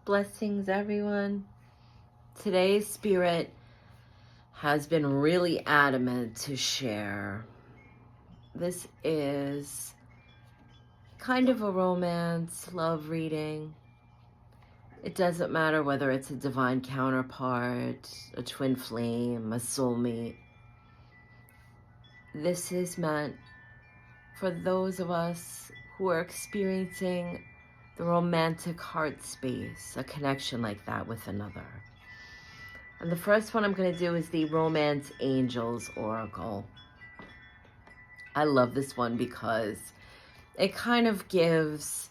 Blessings, everyone. Today's spirit has been really adamant to share. This is kind of a romance, love reading. It doesn't matter whether it's a divine counterpart, a twin flame, a soulmate. This is meant for those of us who are experiencing the romantic heart space, a connection like that with another. And the first one I'm going to do is the Romance Angels Oracle. I love this one because it kind of gives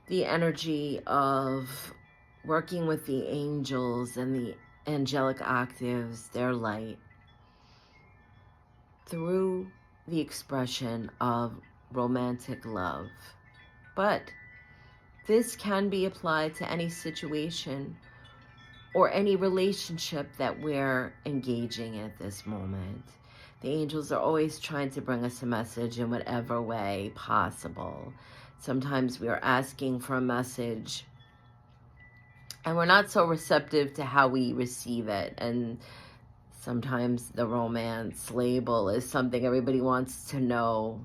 the energy of working with the angels and the angelic octaves, their light, through the expression of romantic love. But this can be applied to any situation or any relationship that we're engaging in at this moment. The angels are always trying to bring us a message in whatever way possible. Sometimes we are asking for a message and we're not so receptive to how we receive it. And sometimes the romance label is something everybody wants to know,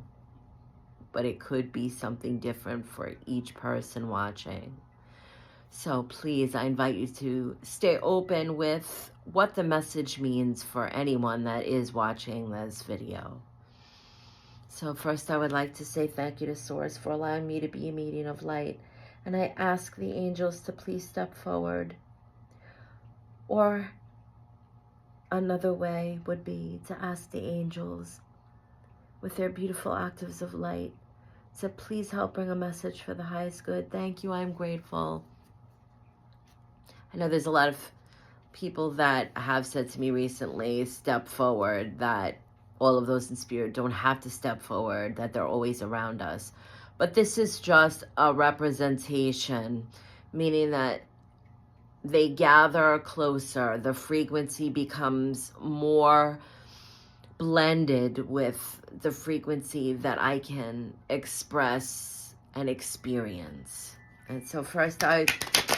but it could be something different for each person watching. So please, I invite you to stay open with what the message means for anyone that is watching this video. So first, I would like to say thank you to Source for allowing me to be a medium of light. And I ask the angels to please step forward. Or another way would be to ask the angels, with their beautiful octaves of light, to please help bring a message for the highest good. Thank you, I'm grateful. I know there's a lot of people that have said to me recently, step forward, that all of those in spirit don't have to step forward, that they're always around us. But this is just a representation, meaning that they gather closer. The frequency becomes more blended with the frequency that I can express and experience. And so first, I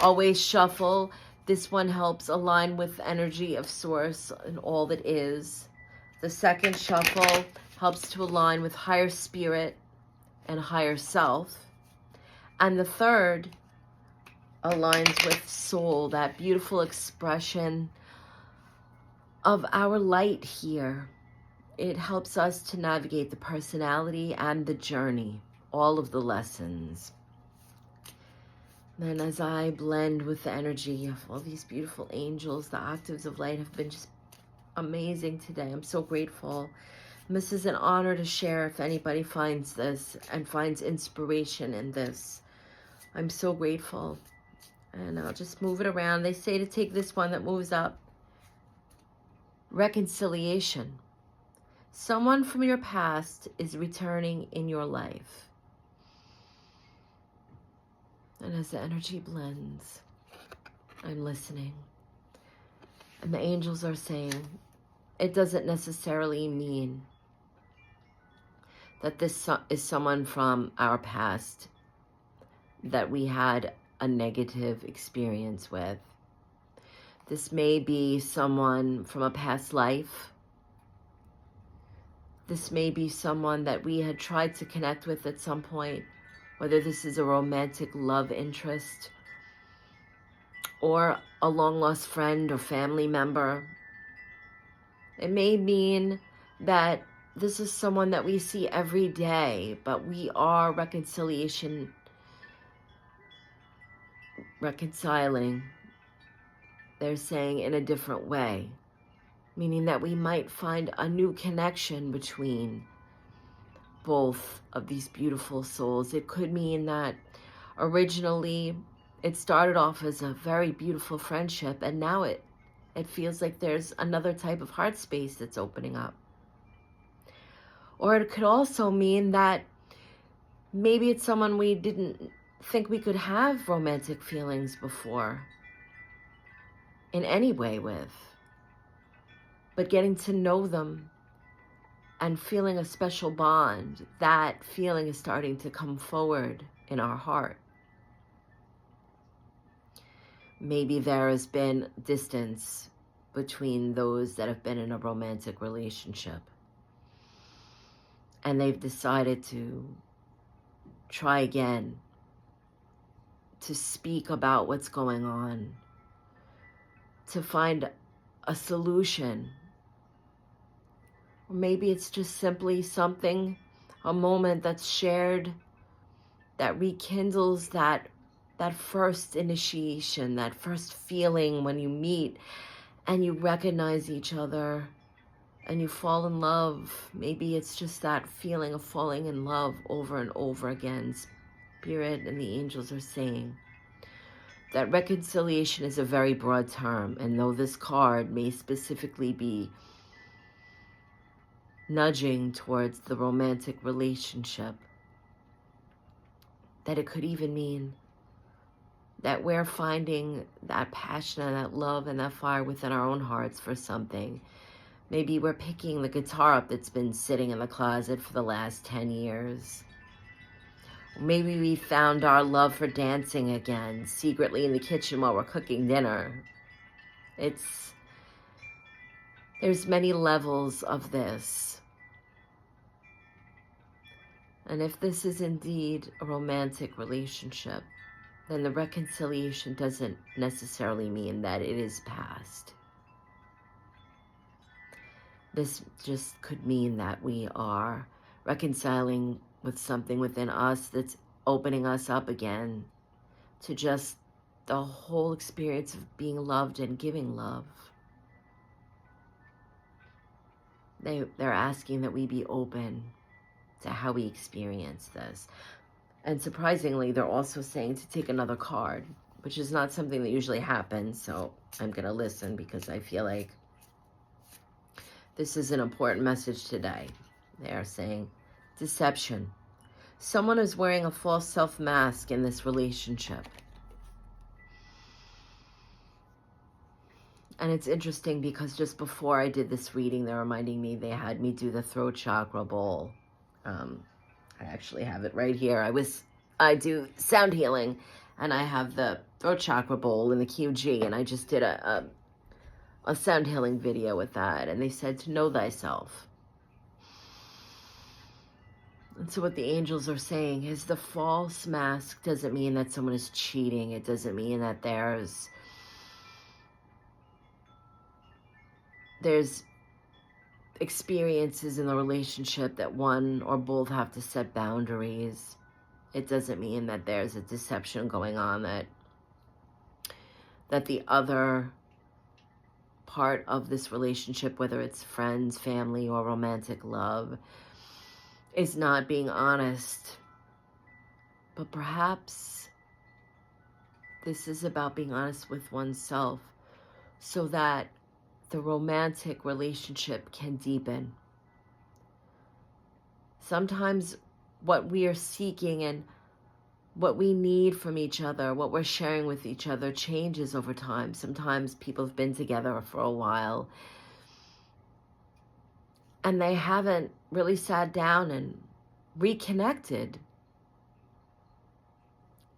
always shuffle. This one helps align with the energy of Source and all that is. The second shuffle helps to align with higher spirit and higher self. And the third aligns with soul, that beautiful expression of our light here. It helps us to navigate the personality and the journey, all of the lessons. Then as I blend with the energy of all these beautiful angels, the octaves of light have been just amazing today. I'm so grateful. And this is an honor to share if anybody finds this and finds inspiration in this. I'm so grateful. And I'll just move it around. They say to take this one that moves up. Reconciliation. Someone from your past is returning in your life. And as the energy blends, I'm listening. And the angels are saying, it doesn't necessarily mean that this is someone from our past that we had a negative experience with. This may be someone from a past life. This may be someone that we had tried to connect with at some point, whether this is a romantic love interest or a long-lost friend or family member. It may mean that this is someone that we see every day, but we are reconciling, they're saying, in a different way, meaning that we might find a new connection between both of these beautiful souls. It could mean that originally it started off as a very beautiful friendship, and now it feels like there's another type of heart space that's opening up. Or it could also mean that maybe it's someone we didn't think we could have romantic feelings before in any way with, but getting to know them and feeling a special bond, that feeling is starting to come forward in our heart. maybe there has been distance between those that have been in a romantic relationship. And they've decided to try again, to speak about what's going on, to find a solution. Or maybe it's just simply something, a moment that's shared that rekindles that first initiation, that first feeling when you meet and you recognize each other and you fall in love. Maybe it's just that feeling of falling in love over and over again. Spirit and the angels are saying that reconciliation is a very broad term, and though this card may specifically be nudging towards the romantic relationship, that it could even mean that we're finding that passion and that love and that fire within our own hearts for something. Maybe we're picking the guitar up that's been sitting in the closet for the last 10 years. Maybe we found our love for dancing again, secretly in the kitchen while we're cooking dinner. There's many levels of this. And if this is indeed a romantic relationship, then the reconciliation doesn't necessarily mean that it is past. This just could mean that we are reconciling with something within us that's opening us up again to just the whole experience of being loved and giving love. They're asking that we be open to how we experience this. And surprisingly, they're also saying to take another card, which is not something that usually happens. So I'm going to listen because I feel like this is an important message today. They're saying deception. Someone is wearing a false self-mask in this relationship. And it's interesting because just before I did this reading, they're reminding me they had me do the throat chakra bowl. I actually have it right here. I do sound healing, and I have the throat chakra bowl in the QG, and I just did a sound healing video with that, and they said to know thyself. And so what the angels are saying is the false mask doesn't mean that someone is cheating. It doesn't mean that there's experiences in the relationship that one or both have to set boundaries. It doesn't mean that there's a deception going on, that the other part of this relationship, whether it's friends, family, or romantic love, is not being honest. But perhaps this is about being honest with oneself so that the romantic relationship can deepen. Sometimes what we are seeking and what we need from each other, what we're sharing with each other, changes over time. Sometimes people have been together for a while and they haven't really sat down and reconnected.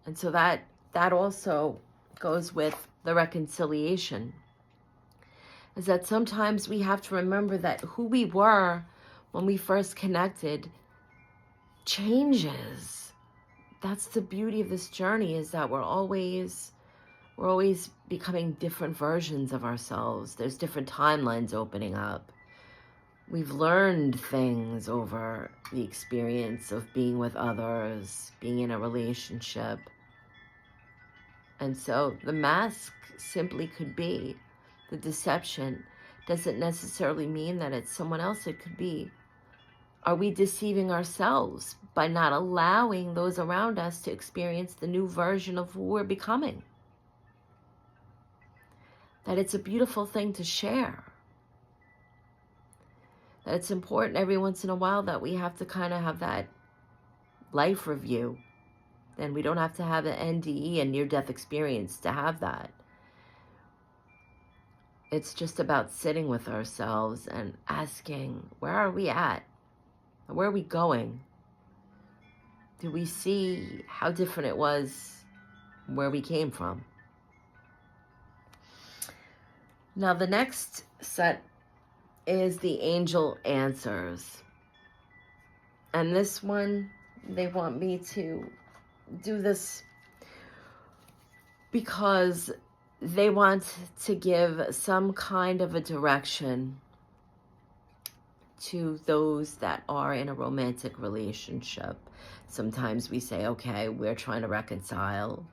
And so that also goes with the reconciliation, is that sometimes we have to remember that who we were when we first connected changes. That's the beauty of this journey, is that we're always becoming different versions of ourselves. There's different timelines opening up. We've learned things over the experience of being with others, being in a relationship. And so the mask simply could be the deception. Doesn't necessarily mean that it's someone else. It could be, are we deceiving ourselves by not allowing those around us to experience the new version of who we're becoming? That it's a beautiful thing to share. That it's important every once in a while that we have to kind of have that life review. And we don't have to have an NDE, a near-death experience, to have that. It's just about sitting with ourselves and asking, where are we at? Where are we going? Do we see how different it was where we came from? Now the next set is the angel answers. And this one, they want me to do this because they want to give some kind of a direction to those that are in a romantic relationship. Sometimes we say, okay, we're trying to reconcile.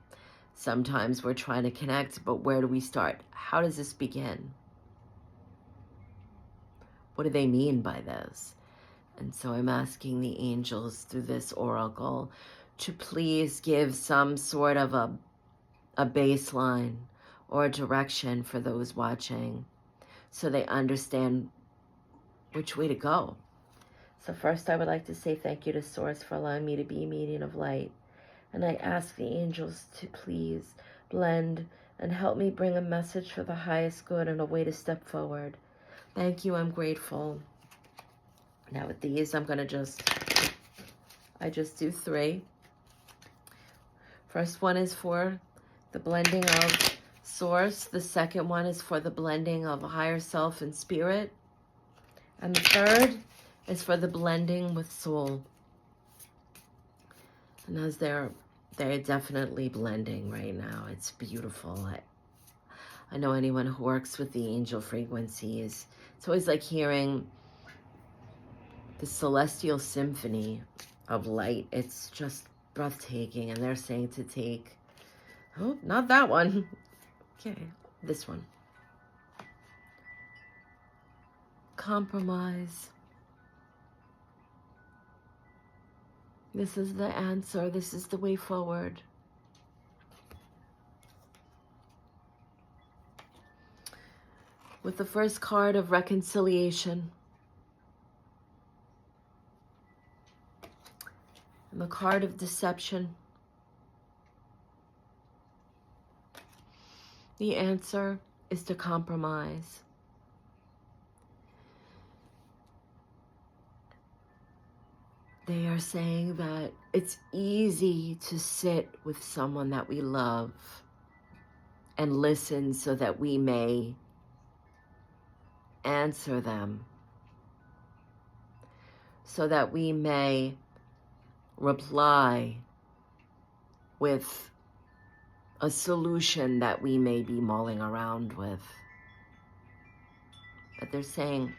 Sometimes we're trying to connect, but where do we start? How does this begin? What do they mean by this? And so I'm asking the angels through this oracle to please give some sort of a baseline or a direction for those watching so they understand which way to go. So first I would like to say thank you to Source for allowing me to be a medium of light. And I ask the angels to please blend and help me bring a message for the highest good and a way to step forward. Thank you, I'm grateful. Now with these, I just do 3. First one is for the blending of Source. The second one is for the blending of higher self and spirit. And the third is for the blending with soul. And as they're definitely blending right now. It's beautiful. I know anyone who works with the angel frequencies, it's always like hearing the celestial symphony of light. It's just breathtaking. And they're saying to take, oh, not that one. Okay, this one. Compromise. This is the answer. This is the way forward. With the first card of reconciliation. And the card of deception. The answer is to compromise. They are saying that it's easy to sit with someone that we love and listen so that we may answer them, so that we may reply with a solution that we may be mulling around with. But they're saying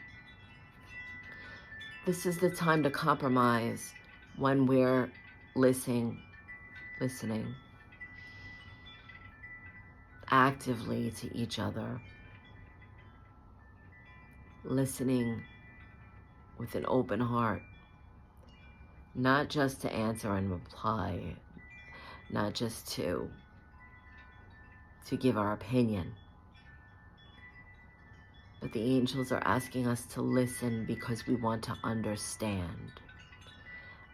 this is the time to compromise when we're listening actively to each other, listening with an open heart, not just to answer and reply, not just to give our opinion. But the angels are asking us to listen because we want to understand.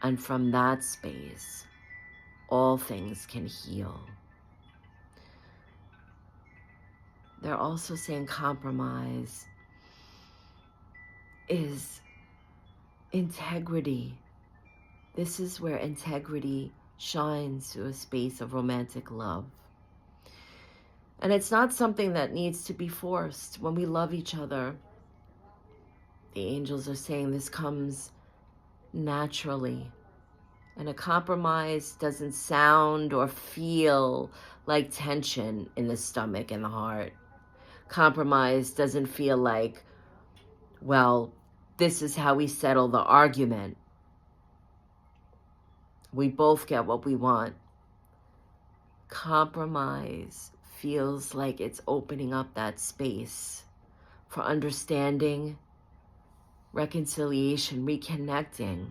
And from that space, all things can heal. They're also saying compromise is integrity. This is where integrity shines through a space of romantic love. And it's not something that needs to be forced. When we love each other, the angels are saying this comes naturally. And a compromise doesn't sound or feel like tension in the stomach and the heart. Compromise doesn't feel like, well, this is how we settle the argument. We both get what we want. Compromise feels like it's opening up that space for understanding, reconciliation, reconnecting.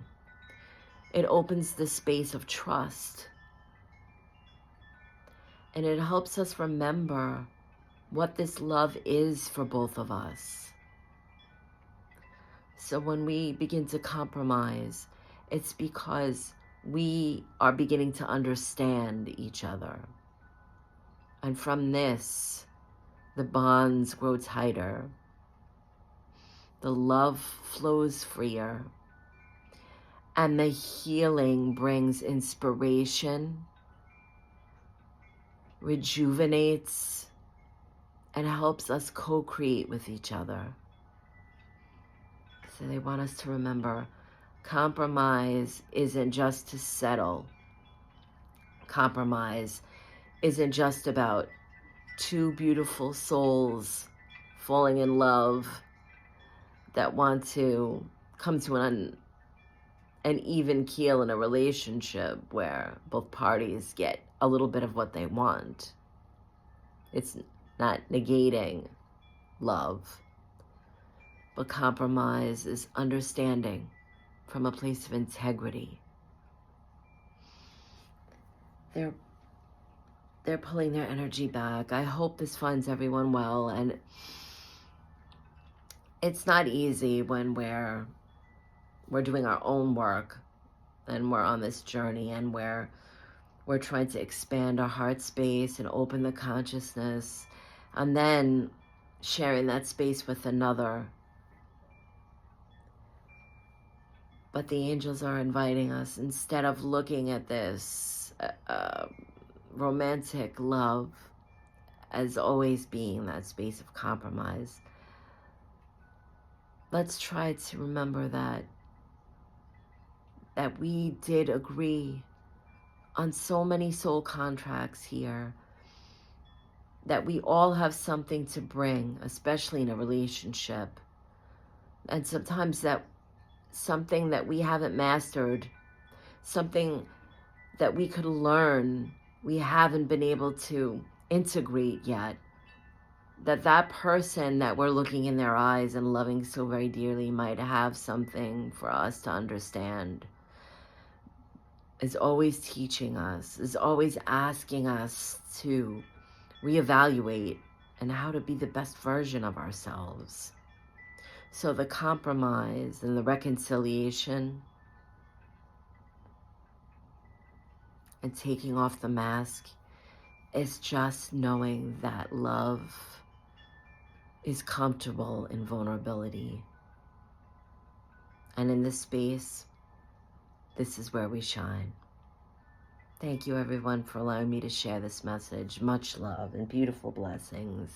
It opens the space of trust. And it helps us remember what this love is for both of us. So when we begin to compromise, it's because we are beginning to understand each other. And from this, the bonds grow tighter. The love flows freer. And the healing brings inspiration, rejuvenates, and helps us co-create with each other. So they want us to remember, compromise isn't just to settle. Compromise isn't just about two beautiful souls falling in love that want to come to an even keel in a relationship where both parties get a little bit of what they want. It's not negating love, but compromise is understanding from a place of integrity. They're pulling their energy back. I hope this finds everyone well, and it's not easy when we're doing our own work and we're on this journey and we're trying to expand our heart space and open the consciousness, and then sharing that space with another. But the angels are inviting us, instead of looking at this romantic love as always being that space of compromise, let's try to remember that we did agree on so many soul contracts here, that we all have something to bring, especially in a relationship. And sometimes that something that we haven't mastered, something that we could learn, we haven't been able to integrate yet, that person that we're looking in their eyes and loving so very dearly might have something for us to understand, is always teaching us, is always asking us to reevaluate and how to be the best version of ourselves. So the compromise and the reconciliation and taking off the mask is just knowing that love is comfortable in vulnerability. And in this space, this is where we shine. Thank you, everyone, for allowing me to share this message. Much love and beautiful blessings.